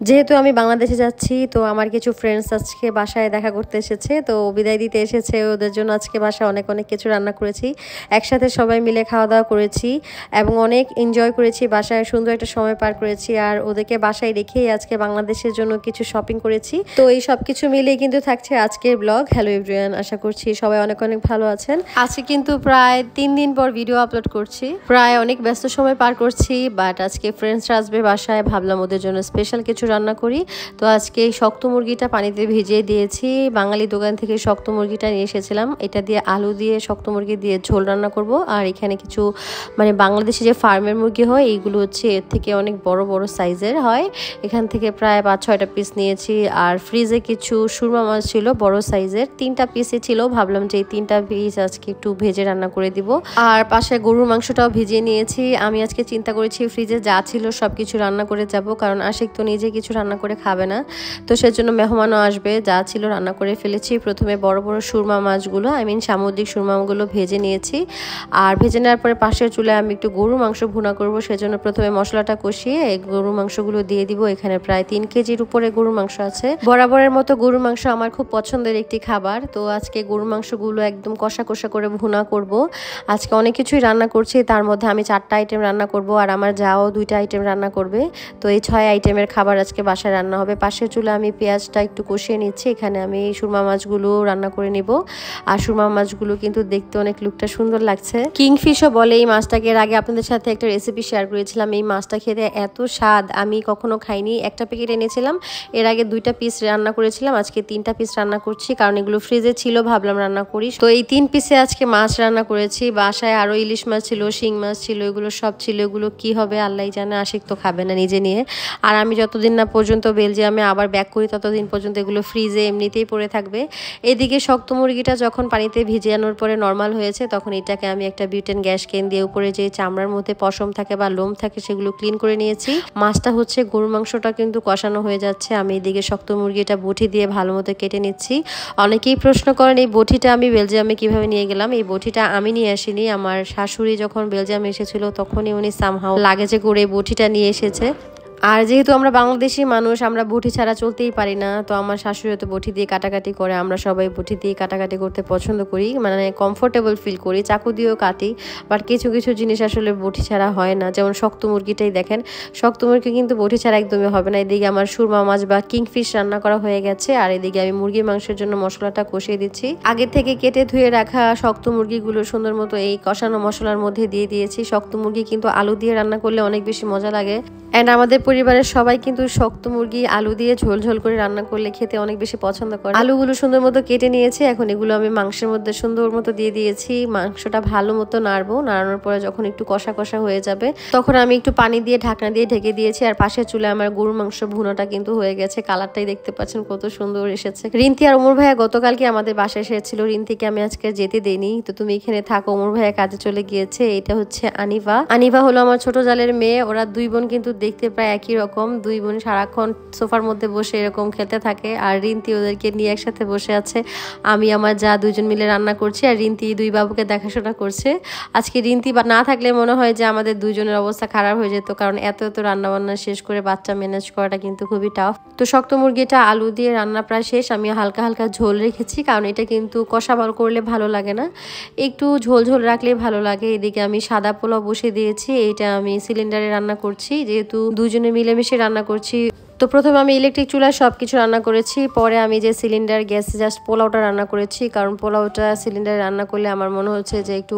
যেহেতু আমি বাংলাদেশে যাচ্ছি, তো আমার কিছু ফ্রেন্ডস আজকে বাসায় দেখা করতে এসেছে, তো বিদায় দিতে এসেছে। ওদের জন্য আজকে বাসায় অনেক অনেক কিছু রান্না করেছি, একসাথে সবাই মিলে খাওয়া দাওয়া করেছি এবং অনেক এনজয় করেছি। বাসায় সুন্দর একটা সময় পার করেছি, আর ওদেরকে বাসায় রেখেই আজকে বাংলাদেশের জন্য কিছু শপিং করেছি। তো এই সব কিছু মিলিয়ে কিন্তু থাকছে আজকের ব্লগ। হ্যালো এভরিওয়ান, আশা করছি সবাই অনেক অনেক ভালো আছেন। আজকে কিন্তু প্রায় 3 দিন পর ভিডিও আপলোড করছি, প্রায় অনেক ব্যস্ত সময় পার করছি, বাট আজকে ফ্রেন্ডসরা আসবে বাসায়, ভাবলাম ওদের জন্য স্পেশাল কিছু রান্না করি। তো আজকে এই শক্ত মুরগিটা পানিতে ভিজিয়ে দিয়েছি, বাঙালি দোকান থেকে শক্ত মুরগিটা নিয়ে এসেছিলাম। এটা দিয়ে আলু দিয়ে শক্ত মুরগি দিয়ে ঝোল রান্না করব। আর এখানে কিছু বাংলাদেশে যে ফার্মের মুরগি হয়, এইগুলো হচ্ছে এর থেকে অনেক বড় বড় সাইজের হয়। এখান থেকে প্রায় 5-6টা পিস নিয়েছি। আর ফ্রিজে কিছু সুরমা মাছ ছিল বড় সাইজের, 3টা পিসই ছিল। ভাবলাম যে এই 3টা পিস আজকে একটু ভেজে রান্না করে দিব। আর পাশে গরুর মাংসটাও ভিজিয়ে নিয়েছি। আমি আজকে চিন্তা করেছি ফ্রিজে যা ছিল সব কিছু রান্না করে যাব, কারণ আশিক তো নিজে কিছু রান্না করে খাবে না, তো সেজন্য মেহমানও আসবে। যা ছিল রান্না করে ফেলেছি। প্রথমে বড় বড় সুরমা মাছগুলো, সামুদ্রিক সুরমাগুলো ভেজে নিয়েছি। আর ভেজে নেওয়ার পরে পাশের চুলায় আমি একটু গরুর মাংস ভুনা করব, সেজন্য প্রথমে মশলাটা কষিয়ে এই গরুর মাংসগুলো দিয়ে দিব। এখানে প্রায় 3 কেজির উপরে গরুর মাংস আছে। বরাবরের মতো গরুর মাংস আমার খুব পছন্দের একটি খাবার, তো আজকে গরুর মাংসগুলো একদম কষা কষা করে ভুনা করব। আজকে অনেক কিছুই রান্না করছি, তার মধ্যে আমি 4টা আইটেম রান্না করব, আর আমার যাও 2টা আইটেম রান্না করবে। তো এই 6 আইটেমের খাবার আজকে বাসায় রান্না হবে। পাশের চুলা আমি পেঁয়াজটা একটু কষিয়ে নিচ্ছি। এখানে আমি সুরমা মাছগুলো রান্না করে নিব। আর সুরমা মাছগুলো কিন্তু দেখতে অনেক লুকটা সুন্দর লাগছে। কিংফিশও বলে এই মাছটাকে। এর আগে আপনাদের সাথে একটা রেসিপি শেয়ার করেছিলাম। এই মাছটা খেতে এত স্বাদ, আমি কখনো খাইনি। একটা প্যাকেট এনেছিলাম, এর আগে 2টা পিস রান্না করেছিলাম, আজকে 3টা পিস রান্না করছি, কারণ এগুলো ফ্রিজে ছিল, ভাবলাম রান্না করি। তো এই 3 পিসে আজকে মাছ রান্না করেছি। বাসায় আরো ইলিশ মাছ ছিল, শিং মাছ ছিল, এগুলো সব ছিল। এগুলো কি হবে আল্লাহ জানে, আশিক তো খাবে না নিজে নিয়ে। আর আমি যতদিন না পর্যন্ত বেলজিয়ামে আবার ব্যাক করি, ততদিন পর্যন্ত এগুলো ফ্রিজে এমনিতেই পড়ে থাকবে। এদিকে শক্ত মুরগিটা যখন পানিতে ভিজিয়ানোর পরে নর্মাল হয়েছে, তখন এটাকে আমি একটা বিউটেন গ্যাস কেন দিয়ে উপরে যে চামড়ার মধ্যে পশম থাকে বা লোম থাকে সেগুলো ক্লিন করে নিয়েছি। মাছটা হচ্ছে গরুর মাংসটা কিন্তু কষানো হয়ে যাচ্ছে, আমি এদিকে শক্ত মুরগিটা বটি দিয়ে ভালো মতো কেটে নিচ্ছি। অনেকেই প্রশ্ন করেন এই বটিটা আমি বেলজিয়ামে কিভাবে নিয়ে গেলাম। এই বটিটা আমি নিয়ে আসিনি, আমার শাশুড়ি যখন বেলজিয়ামে এসেছিল তখনই উনি সামহাও লাগেজে করে এই বটিটা নিয়ে এসেছে। আর যেহেতু আমরা বাংলাদেশি মানুষ, আমরা বটি ছাড়া চলতেই পারি না, তো আমার শাশুড়ি তো বটি দিয়ে কাটাকাটি করে, আমরা সবাই বটি দিয়ে কাটাকাটি করতে পছন্দ করি, কমফোর্টেবল ফিল করি। চাকু দিয়েও কাটি, বাট কিছু কিছু জিনিস আসলে বটি ছাড়া হয় না। যেমন শক্ত মুরগিটাই দেখেন, শক্ত মুরগি কিন্তু বটি ছাড়া একদমই হবে না। এদিকে আমার সুরমা মাছ বা কিংফিশ রান্না করা হয়ে গেছে, আর এদিকে আমি মুরগির মাংসের জন্য মশলাটা কষিয়ে দিচ্ছি। আগে থেকে কেটে ধুয়ে রাখা শক্ত মুরগিগুলো সুন্দর মতো এই কষানো মশলার মধ্যে দিয়ে দিয়েছি। শক্ত মুরগি কিন্তু আলু দিয়ে রান্না করলে অনেক বেশি মজা লাগে, অ্যান্ড আমাদের পরিবারের সবাই কিন্তু শক্ত মুরগি আলু দিয়ে ঝোল ঝোল করে রান্না করলে খেতে অনেক বেশি পছন্দ করে। আলুগুলো সুন্দর মতো কেটে নিয়েছি, এখন এগুলো আমি মাংসের মধ্যে সুন্দর মতো দিয়ে দিয়েছি। মাংসটা ভালো মতো নাড়বো, নাড়ানোর পরে যখন একটু কষা কষা হয়ে যাবে, তখন আমি একটু পানি দিয়ে ঢাকনা দিয়ে ঢেকে দিয়েছি। আর পাশের চুলে আমার গরুর মাংস ভুনাটা কিন্তু হয়ে গেছে, কালারটাই দেখতে পাচ্ছেন কত সুন্দর এসেছে। রিন্তি আর ওমর ভাইয়া গতকালকে আমাদের বাসায় এসেছিল। রিন্তিকে আমি আজকে যেতে দেইনি, তো তুমি এখানে থাকো, ওমর ভাইয়া কাজে চলে গিয়েছে। এটা হচ্ছে আনিভা। আনিভা হলো আমার ছোট জালের মেয়ে। ওরা 2 বোন কিন্তু দেখতে প্রায় একই রকম। 2 বোন সারাক্ষণ সোফার মধ্যে বসে এরকম খেলতে থাকে, আর রিন্তি ওদেরকে নিয়ে একসাথে বসে আছে। আমি আমার যা 2জন মিলে রান্না করছি, আর রিন্তি 2 বাবুকে দেখাশোনা করছে। আজকে রিন্তি বা না থাকলে মনে হয় যে আমাদের 2 জনের অবস্থা খারাপ হয়ে যেত, কারণ এত এত রান্না বান্না শেষ করে বাচ্চা ম্যানেজ করাটা কিন্তু খুবই টাফ। তো শক্ত মুরগিটা আলু দিয়ে রান্না প্রায় শেষ। আমি হালকা হালকা ঝোল রেখেছি, কারণ এটা কিন্তু কষা বল করলে ভালো লাগে না, একটু ঝোল ঝোল রাখলে ভালো লাগে। এদিকে আমি সাদা পোলাও বসে দিয়েছি, এইটা আমি সিলিন্ডারে রান্না করছি, যেহেতু 2 জনে মিলেমিশে রান্না করছি। তো প্রথমে আমি ইলেকট্রিক চুলায় সব কিছু রান্না করেছি, পরে আমি যে সিলিন্ডার গ্যাসে জাস্ট পোলাওটা রান্না করেছি, কারণ পোলাওটা সিলিন্ডারে রান্না করলে আমার মনে হচ্ছে যে একটু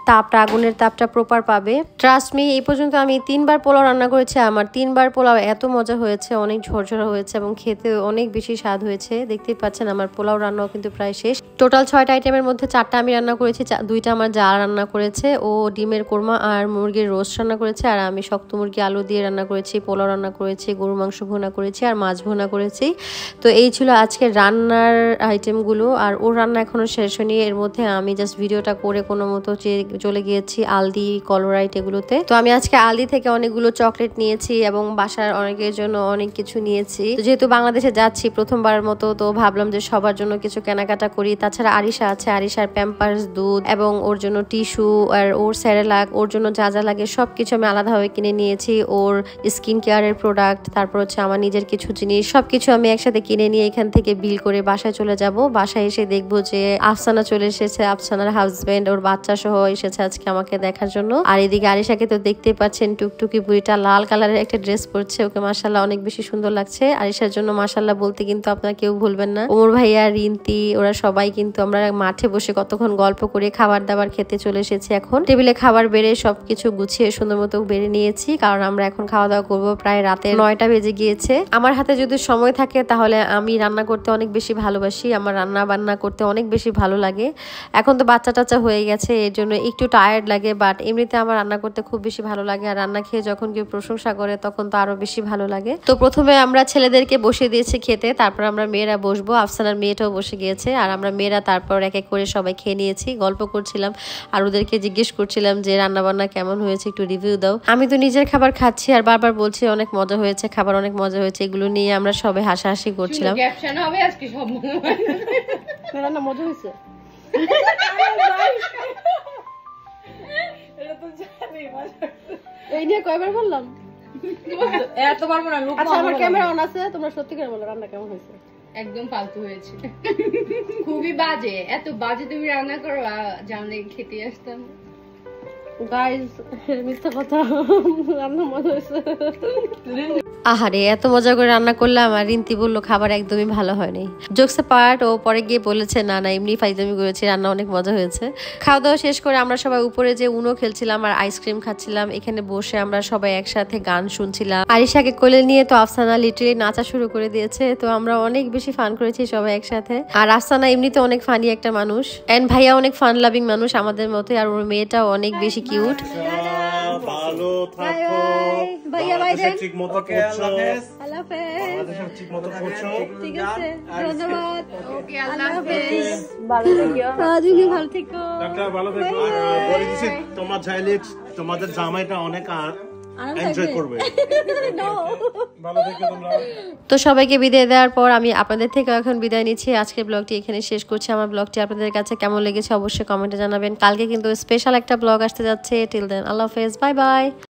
তাপটা, আগুনের তাপটা প্রপার পাবে। ট্রাস্ট মি, এই পর্যন্ত আমি 3 বার পোলাও রান্না করেছি। আমার 3 বার পোলাও এত মজা হয়েছে, অনেক ঝরঝরা হয়েছে এবং খেতে অনেক বেশি স্বাদ হয়েছে। দেখতেই পাচ্ছেন আমার পোলাও রান্নাও কিন্তু প্রায় শেষ। টোটাল 6টা আইটেমের মধ্যে 4টা আমি রান্না করেছি, 2টা আমার যা রান্না করেছে, ও ডিমের কোরমা আর মুরগির রোস্ট রান্না করেছে, আর আমি শক্ত মুরগি আলু দিয়ে রান্না করেছি, পোলাও রান্না করেছি, গরুর মাংস ভুনা করেছি, আর মাছ ভুনা করেছি। তো এই ছিল আজকে রান্নার আইটেমগুলো, আর ওর রান্না এখনো শেষ হয়নি। এর মধ্যে আমি জাস্ট ভিডিওটা করে কোনো মতো চলে গিয়েছি আলদি, কলোরাইট এগুলোতে। তো আমি আজকে আলদি থেকে অনেকগুলো চকলেট নিয়েছি এবং বাসার অনেকের জন্য অনেক কিছু নিয়েছি। যেহেতু বাংলাদেশে যাচ্ছি প্রথমবারের মতো, তো ভাবলাম যে সবার জন্য কিছু কেনাকাটা করি। তাছাড়া আরিশা আছে, আরিশার প্যাম্পার্স, দুধ এবং ওর জন্য টিস্যু, আর ওর সেরেলাক, ওর জন্য যা যা লাগে সবকিছু আমি আলাদাভাবে কিনে নিয়েছি। ওর স্কিন কেয়ারের প্রোডাক্ট, তারপর হচ্ছে আমার নিজের কিছু জিনিস সবকিছু আমি একসাথে কিনে নিয়ে এখান থেকে বিল করে বাসায় চলে যাব। বাসায় এসে দেখবো যে আফসানা চলে এসেছে, আফসানার হাজবেন্ড ওর বাচ্চা সহ এসেছে আজকে আমাকে দেখার জন্য। আর এদিকে আরিশাকে তো দেখতে পাচ্ছেন, টুকটুকি বুড়িটা লাল কালারের একটা ড্রেস পরছে, ওকে মাশাআল্লাহ অনেক বেশি সুন্দর লাগছে। আরিশার জন্য মাশাআল্লাহ বলতে কিন্তু আপনারা কেউ ভুলবেন না। ওমর ভাইয়া, রিন্তি, ওরা সবাই কিন্তু আমরা মাঠে বসে কতক্ষণ গল্প করে খাবার দাবার খেতে চলে এসেছি। এখন টেবিলে খাবার বেড়ে সবকিছু গুছিয়ে সুন্দর মতো বেড়ে নিয়েছি, কারণ আমরা এখন খাওয়া দাওয়া করবো। প্রায় রাতে 9টা বেজে গিয়েছে। আমার হাতে যদি সময় থাকে তাহলে আমি রান্না করতে অনেক বেশি ভালোবাসি, আমার রান্না বান্না করতে অনেক বেশি ভালো লাগে। এখন তো বাচ্চা টাচ্চা হয়ে গেছে, এর জন্য একটু টায়ার্ড লাগে, বাট এমনিতে আমার রান্না করতে খুব বেশি ভালো লাগে। আর রান্না খেয়ে যখন কেউ প্রশংসা করে তখন তো আরো বেশি ভালো লাগে। তো প্রথমে আমরা ছেলেদেরকে বসে দিয়েছি খেতে, তারপর আমরা মেয়েরা বসবো। আফসানার মেয়েটাও বসে গিয়েছে, আর আমরা মেয়েরা তারপর এক এক করে সবাই খেয়ে নিয়েছি। গল্প করছিলাম আর ওদেরকে জিজ্ঞেস করছিলাম যে রান্না বান্না কেমন হয়েছে, একটু রিভিউ দাও। আমি তো নিজের খাবার খাচ্ছি আর বারবার বলছি অনেক মজা হয়েছে, খাবার অনেক মজা হয়েছে। এগুলো নিয়ে আমরা সবাই হাসাহাসি করছিলাম। রান্না মজা হয়েছে। এই নিয়ে কয়বার বললাম? এতবার বললাম। আচ্ছা, আমার ক্যামেরা অন আছে, তোমরা সত্যি করে বলো রান্না কেমন হয়েছে? একদম ফালতু হয়েছে, খুবই বাজে। এত বাজে তুমি রান্না করো, জানলে খেতে আসতাম। গাইস, মিথ্যা কথা, রান্না মজা হয়েছে। আহারে, এত মজা করে রান্না করলাম আর রিন্তি বললো খাবার একদমই ভালো হয়নি। জোকস পার্ট, ও পরে গিয়ে বলেছে না না এমনি ফাইজলামি করেছি, রান্না অনেক মজা হয়েছে। খাওয়া দাওয়া শেষ করে আমরা সবাই উপরে যে উনো খেলছিলাম আর আইসক্রিম খাচ্ছিলাম। এখানে বসে আমরা সবাই একসাথে গান শুনছিলাম। আরিশাকে কোলে নিয়ে তো আফসানা লিটারেলি নাচা শুরু করে দিয়েছে। তো আমরা অনেক বেশি ফান করেছি সবাই একসাথে। আর আফসানা এমনিতে অনেক ফানি একটা মানুষ, এন্ড ভাইয়া অনেক ফান লাভিং মানুষ আমাদের মতোই, আর ওর মেয়েটাও অনেক বেশি কিউট। ভালো থাকো, বাংলাদেশে ঠিকমতো করছো, আল্লাহ হাফেজ। বাংলাদেশে ঠিকমতো করছো। ঠিক আছে, ধন্যবাদ। ওকে, আল্লাহ হাফেজ। ভালো থেকো। তুমি ভালো থেকো। ডাক্তার ভালো থেকো। আর বলে দিছি তোমরা চাইলে তোমাদের জামাইটা অনেক এনজয় করবে। ভালো থেকো তোমরা। তো সবাইকে বিদায় দেওয়ার পর আমি আপনাদের থেকে এখন বিদায় নিচ্ছি। আজকের ব্লগটি এখানে শেষ করছি। আমার ব্লগটি আপনাদের কাছে কেমন লেগেছে অবশ্যই কমেন্টে জানাবেন। কালকে কিন্তু স্পেশাল একটা ব্লগ আসতে যাচ্ছে। টিল দেন, আল্লাহ হাফেজ, বাই বাই।